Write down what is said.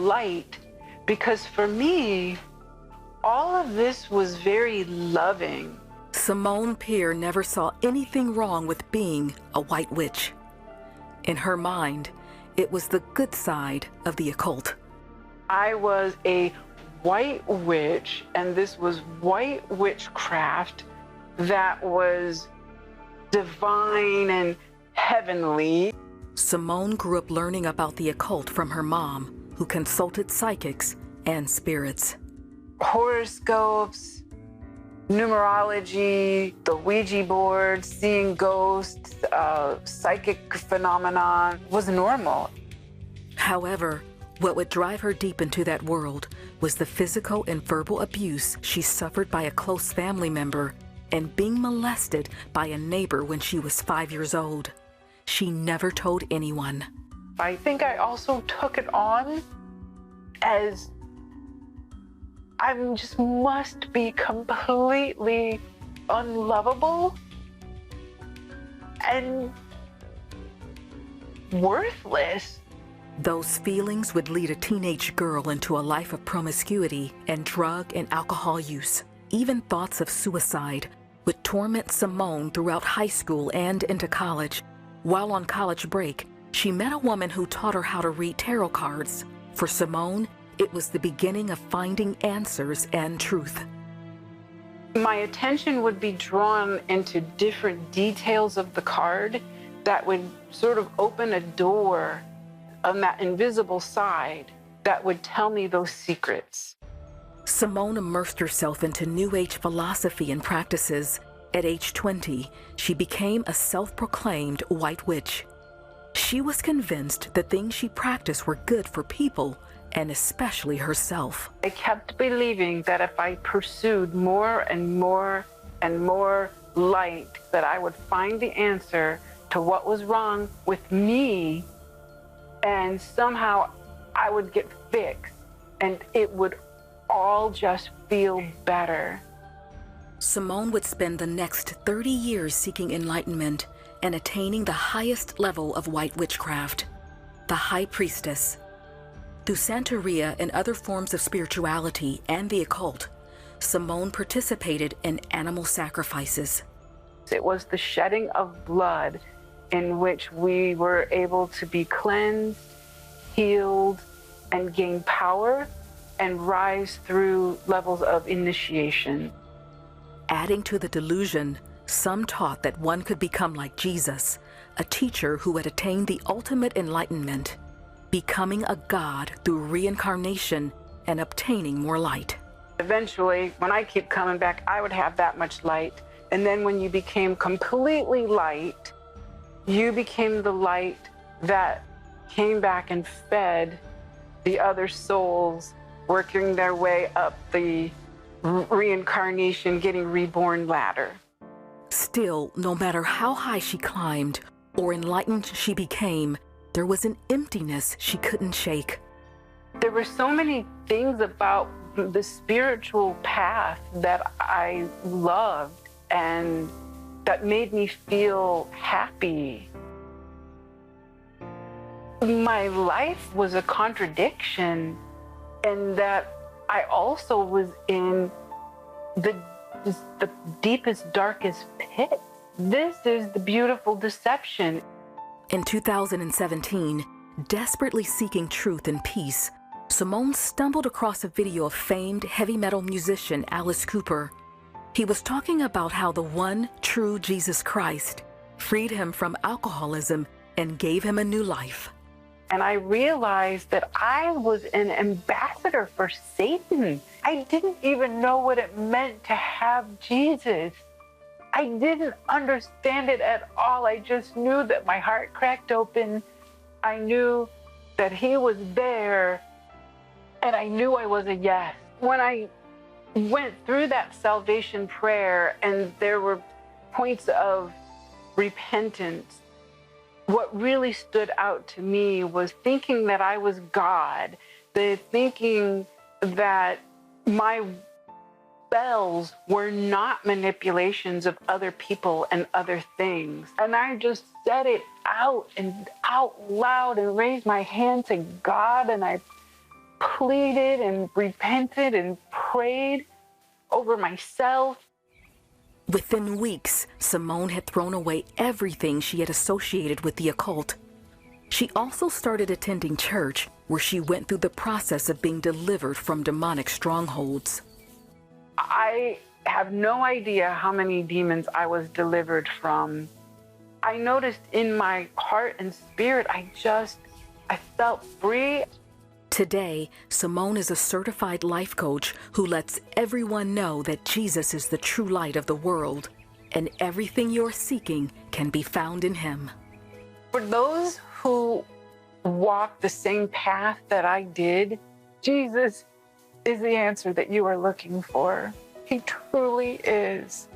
light, because for me, all of this was very loving. Simone Peer never saw anything wrong with being a white witch. In her mind, it was the good side of the occult. I was a white witch, and this was white witchcraft that was divine and heavenly. Simone grew up learning about the occult from her mom, who consulted psychics and spirits. Horoscopes, numerology, the Ouija board, seeing ghosts, psychic phenomenon was normal. However, what would drive her deep into that world was the physical and verbal abuse she suffered by a close family member and being molested by a neighbor when she was 5 years old. She never told anyone. I think I also took it on as I just must be completely unlovable and worthless. Those feelings would lead a teenage girl into a life of promiscuity and drug and alcohol use. Even thoughts of suicide would torment Simone throughout high school and into college. While on college break, she met a woman who taught her how to read tarot cards. For Simone, it was the beginning of finding answers and truth. My attention would be drawn into different details of the card that would sort of open a door on that invisible side that would tell me those secrets. Simone immersed herself into New Age philosophy and practices. At age 20, she became a self-proclaimed white witch. She was convinced the things she practiced were good for people, and especially herself. I kept believing that if I pursued more and more and more light, that I would find the answer to what was wrong with me, and somehow I would get fixed, and it would all just feel better. Simone would spend the next 30 years seeking enlightenment and attaining the highest level of white witchcraft, the High Priestess. Through Santeria and other forms of spirituality and the occult, Simone participated in animal sacrifices. It was the shedding of blood in which we were able to be cleansed, healed, and gain power and rise through levels of initiation. Adding to the delusion, some taught that one could become like Jesus, a teacher who had attained the ultimate enlightenment, becoming a god through reincarnation and obtaining more light. Eventually, when I keep coming back, I would have that much light. And then when you became completely light, you became the light that came back and fed the other souls working their way up the reincarnation, getting reborn ladder. Still, no matter how high she climbed or enlightened she became, there was an emptiness she couldn't shake. There were so many things about the spiritual path that I loved and that made me feel happy. My life was a contradiction, and that I also was in the deepest, darkest pit. This is the beautiful deception. In 2017, desperately seeking truth and peace, Simone stumbled across a video of famed heavy metal musician Alice Cooper. He was talking about how the one true Jesus Christ freed him from alcoholism and gave him a new life. And I realized that I was an ambassador for Satan. I didn't even know what it meant to have Jesus. I didn't understand it at all. I just knew that my heart cracked open. I knew that he was there, and I knew I was a yes. When I went through that salvation prayer and there were points of repentance, what really stood out to me was thinking that I was God, the thinking that my spells were not manipulations of other people and other things. And I just said it out and out loud and raised my hand to God, and I pleaded and repented and prayed over myself. Within weeks, Simone had thrown away everything she had associated with the occult. She also started attending church, where she went through the process of being delivered from demonic strongholds. I have no idea how many demons I was delivered from. I noticed in my heart and spirit, I felt free. Today, Simone is a certified life coach who lets everyone know that Jesus is the true light of the world, and everything you're seeking can be found in him. For those who walk the same path that I did, Jesus is the answer that you are looking for. He truly is.